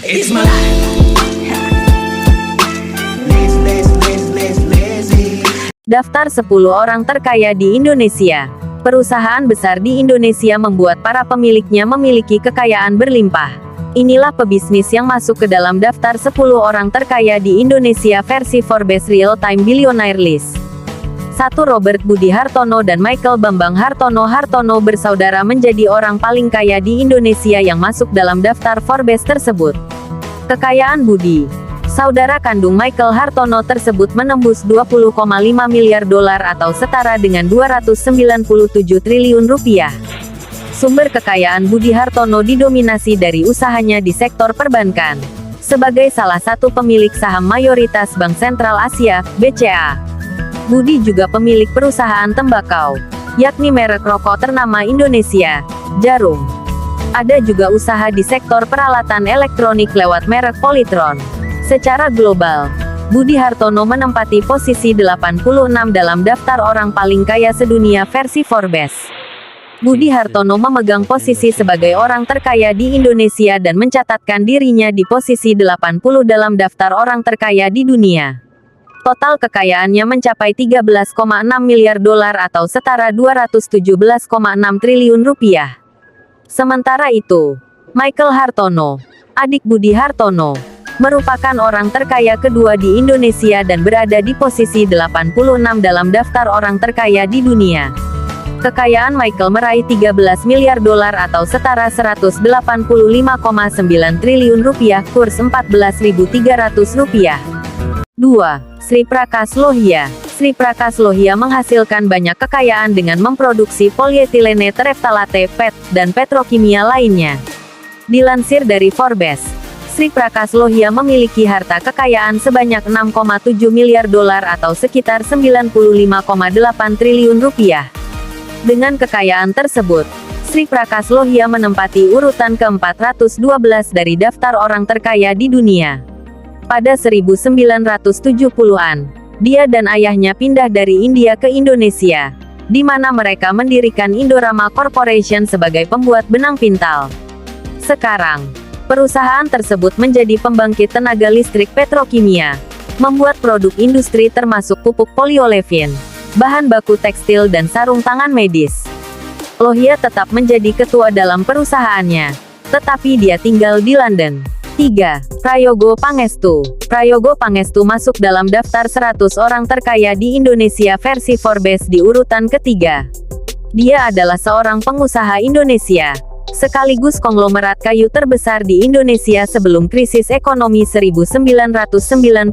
It's my life. Lazy. Daftar 10 orang terkaya di Indonesia. Perusahaan besar di Indonesia membuat para pemiliknya memiliki kekayaan berlimpah. Inilah pebisnis yang masuk ke dalam daftar 10 orang terkaya di Indonesia versi Forbes Real Time Billionaire List. 1. Robert Budi Hartono dan Michael Bambang Hartono. Hartono bersaudara menjadi orang paling kaya di Indonesia yang masuk dalam daftar Forbes tersebut. Kekayaan Budi, saudara kandung Michael Hartono tersebut menembus 20,5 miliar dolar atau setara dengan 297 triliun rupiah. Sumber kekayaan Budi Hartono didominasi dari usahanya di sektor perbankan. Sebagai salah satu pemilik saham mayoritas Bank Sentral Asia, BCA, Budi juga pemilik perusahaan tembakau, yakni merek rokok ternama Indonesia, Jarum. Ada juga usaha di sektor peralatan elektronik lewat merek Polytron. Secara global, Budi Hartono menempati posisi 86 dalam daftar orang paling kaya sedunia versi Forbes. Budi Hartono memegang posisi sebagai orang terkaya di Indonesia dan mencatatkan dirinya di posisi 80 dalam daftar orang terkaya di dunia. Total kekayaannya mencapai 13,6 miliar dolar atau setara 217,6 triliun rupiah. Sementara itu, Michael Hartono, adik Budi Hartono, merupakan orang terkaya kedua di Indonesia dan berada di posisi 86 dalam daftar orang terkaya di dunia. Kekayaan Michael meraih 13 miliar dolar atau setara 185,9 triliun rupiah, kurs Rp14.300. 2. Sri Prakash Lohia. Sri Prakash Lohia menghasilkan banyak kekayaan dengan memproduksi polietilene tereftalate, PET, dan petrokimia lainnya. Dilansir dari Forbes, Sri Prakash Lohia memiliki harta kekayaan sebanyak 6,7 miliar dolar atau sekitar 95,8 triliun rupiah. Dengan kekayaan tersebut, Sri Prakash Lohia menempati urutan ke-412 dari daftar orang terkaya di dunia. Pada 1970-an, dia dan ayahnya pindah dari India ke Indonesia, di mana mereka mendirikan Indorama Corporation sebagai pembuat benang pintal. Sekarang, perusahaan tersebut menjadi pembangkit tenaga listrik petrokimia, membuat produk industri termasuk pupuk poliolefin, bahan baku tekstil dan sarung tangan medis. Lohia tetap menjadi ketua dalam perusahaannya, tetapi dia tinggal di London. 3. Prayogo Pangestu. Prayogo Pangestu masuk dalam daftar 100 orang terkaya di Indonesia versi Forbes di urutan ketiga. Dia adalah seorang pengusaha Indonesia, sekaligus konglomerat kayu terbesar di Indonesia sebelum krisis ekonomi 1997.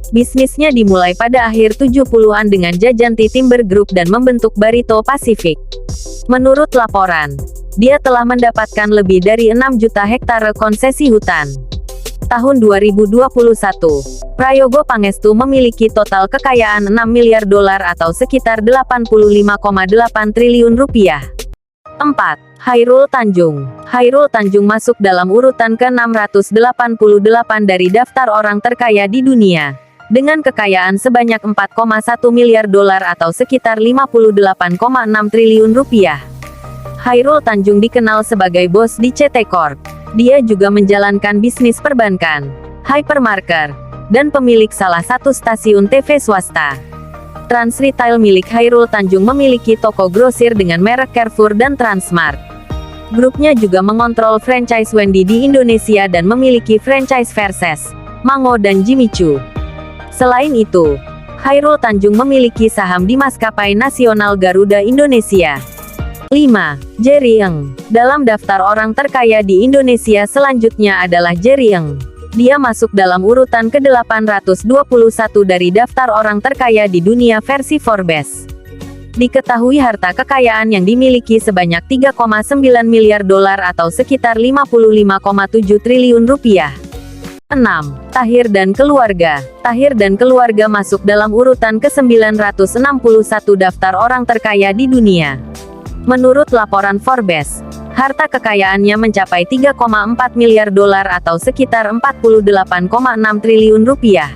Bisnisnya dimulai pada akhir 70-an dengan Jajanti Timber Group dan membentuk Barito Pacific. Menurut laporan, dia telah mendapatkan lebih dari 6 juta hektare konsesi hutan. Tahun 2021, Prayogo Pangestu memiliki total kekayaan 6 miliar dolar atau sekitar 85,8 triliun rupiah. 4. Chairul Tanjung. Chairul Tanjung masuk dalam urutan ke-688 dari daftar orang terkaya di dunia, dengan kekayaan sebanyak 4,1 miliar dolar atau sekitar 58,6 triliun rupiah. Chairul Tanjung dikenal sebagai bos di CT Corp. Dia juga menjalankan bisnis perbankan, hypermarket, dan pemilik salah satu stasiun TV swasta. Trans Retail milik Chairul Tanjung memiliki toko grosir dengan merek Carrefour dan Transmart. Grupnya juga mengontrol franchise Wendy di Indonesia dan memiliki franchise Verses, Mango dan Jimmy Choo. Selain itu, Chairul Tanjung memiliki saham di maskapai nasional Garuda Indonesia. 5. Jerry Eng. Dalam daftar orang terkaya di Indonesia selanjutnya adalah Jerry Eng. Dia masuk dalam urutan ke-821 dari daftar orang terkaya di dunia versi Forbes. Diketahui harta kekayaan yang dimiliki sebanyak 3,9 miliar dolar atau sekitar 55,7 triliun rupiah. 6. Tahir dan keluarga. Tahir dan keluarga masuk dalam urutan ke-961 daftar orang terkaya di dunia. Menurut laporan Forbes, harta kekayaannya mencapai 3,4 miliar dolar atau sekitar 48,6 triliun rupiah.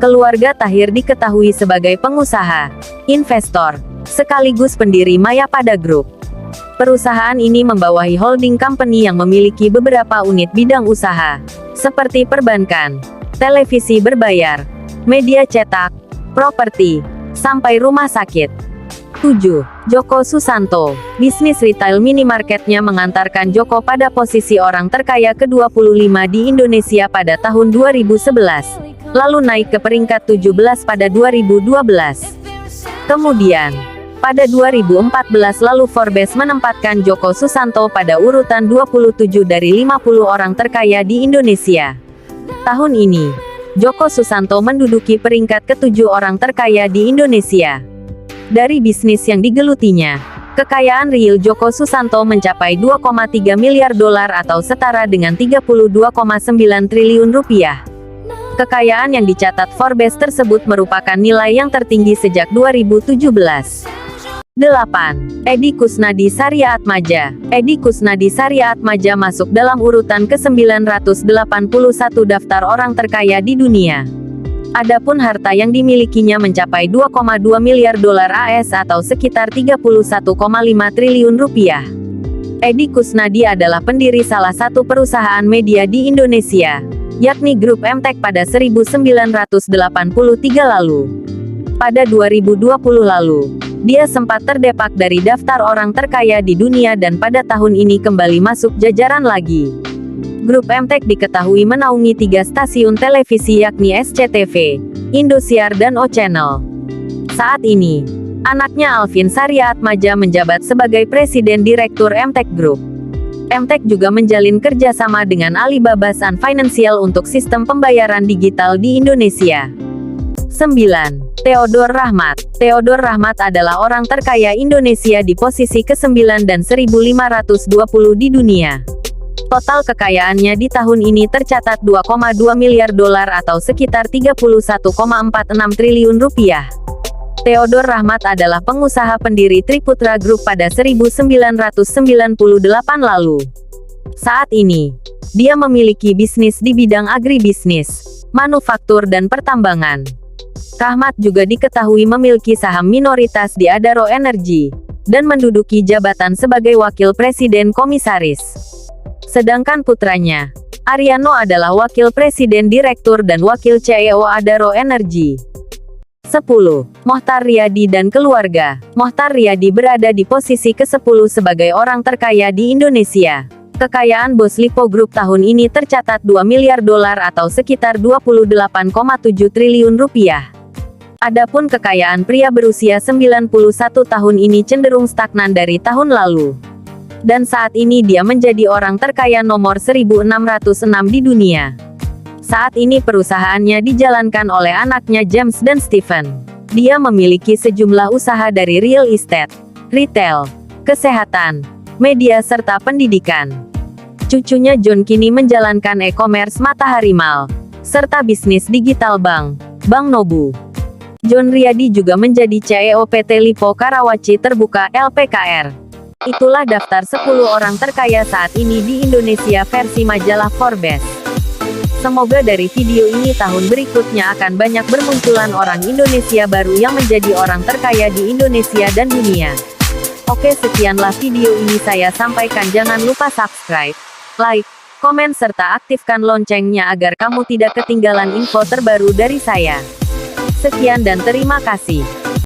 Keluarga Tahir diketahui sebagai pengusaha, investor, sekaligus pendiri Mayapada Group. Perusahaan ini membawahi holding company yang memiliki beberapa unit bidang usaha, seperti perbankan, televisi berbayar, media cetak, properti, sampai rumah sakit. 7. Joko Susanto. Bisnis retail minimarketnya mengantarkan Joko pada posisi orang terkaya ke-25 di Indonesia pada tahun 2011, lalu naik ke peringkat 17 pada 2012. Kemudian, pada 2014 lalu Forbes menempatkan Joko Susanto pada urutan 27 dari 50 orang terkaya di Indonesia. Tahun ini, Joko Susanto menduduki peringkat ke-7 orang terkaya di Indonesia. Dari bisnis yang digelutinya, kekayaan real Joko Susanto mencapai 2,3 miliar dolar atau setara dengan 32,9 triliun rupiah. Kekayaan yang dicatat Forbes tersebut merupakan nilai yang tertinggi sejak 2017. 8. Edi Kusnadi Saryaatmadja. Edi Kusnadi Saryaatmadja masuk dalam urutan ke-981 daftar orang terkaya di dunia. Adapun harta yang dimilikinya mencapai 2,2 miliar dolar AS atau sekitar 31,5 triliun rupiah. Edi Kusnadi adalah pendiri salah satu perusahaan media di Indonesia, yakni Grup Emtek pada 1983 lalu. Pada 2020 lalu, dia sempat terdepak dari daftar orang terkaya di dunia dan pada tahun ini kembali masuk jajaran lagi. Grup Emtek diketahui menaungi 3 stasiun televisi yakni SCTV, Indosiar dan O Channel. Saat ini, anaknya Alvin Saryaatmadja menjabat sebagai Presiden Direktur Emtek Group. Emtek juga menjalin kerjasama dengan Alibaba Sun Financial untuk sistem pembayaran digital di Indonesia. 9. Theodore Rahmat. Theodore Rahmat adalah orang terkaya Indonesia di posisi ke-9 dan 1520 di dunia. Total kekayaannya di tahun ini tercatat 2,2 miliar dolar atau sekitar 31,46 triliun rupiah. Theodore Rahmat adalah pengusaha pendiri Triputra Group pada 1998 lalu. Saat ini, dia memiliki bisnis di bidang agribisnis, manufaktur dan pertambangan. Rahmat juga diketahui memiliki saham minoritas di Adaro Energy, dan menduduki jabatan sebagai Wakil Presiden Komisaris. Sedangkan putranya, Ariano adalah Wakil Presiden Direktur dan Wakil CEO Adaro Energy. 10. Mohtar Riyadi dan keluarga. Mohtar Riyadi berada di posisi ke-10 sebagai orang terkaya di Indonesia. Kekayaan bos Lipo Group tahun ini tercatat 2 miliar dolar atau sekitar 28,7 triliun rupiah. Adapun kekayaan pria berusia 91 tahun ini cenderung stagnan dari tahun lalu. Dan saat ini dia menjadi orang terkaya nomor 1606 di dunia. Saat ini perusahaannya dijalankan oleh anaknya James dan Stephen. Dia memiliki sejumlah usaha dari real estate, retail, kesehatan, media serta pendidikan. Cucunya John kini menjalankan e-commerce Matahari Mall, serta bisnis digital Bank Nobu. John Riyadi juga menjadi CEO PT Lipo Karawaci Terbuka LPKR. Itulah daftar 10 orang terkaya saat ini di Indonesia versi majalah Forbes. Semoga dari video ini tahun berikutnya akan banyak bermunculan orang Indonesia baru yang menjadi orang terkaya di Indonesia dan dunia. Oke, sekianlah video ini saya sampaikan. Jangan lupa subscribe, like, komen serta aktifkan loncengnya agar kamu tidak ketinggalan info terbaru dari saya. Sekian dan terima kasih.